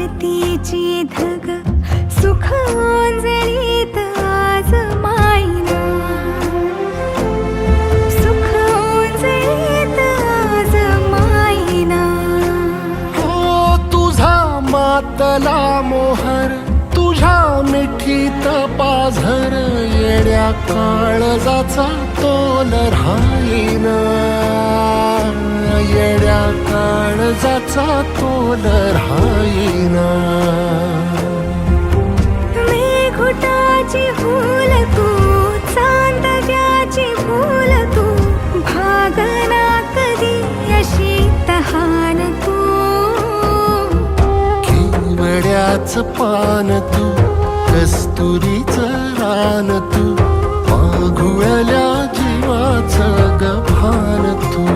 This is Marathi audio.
आरतीची धग सुख ओंजळीत आज माईना, सुख ओंजळीत आज माईना. हो तुझा मातला मोहर, तुझ्या मिठीत पाझर, येड्या काळजाचा तोल राहीना, येड्या काळजाचा तोल राहीना. मेघुटाची फूल तू, चांदण्याची फूल तू, भागना कधी अशी तहान तू. केवड्याच पान तू, कस्तुरीच रान तू, माघुळल्या जीवाचं गभान तू.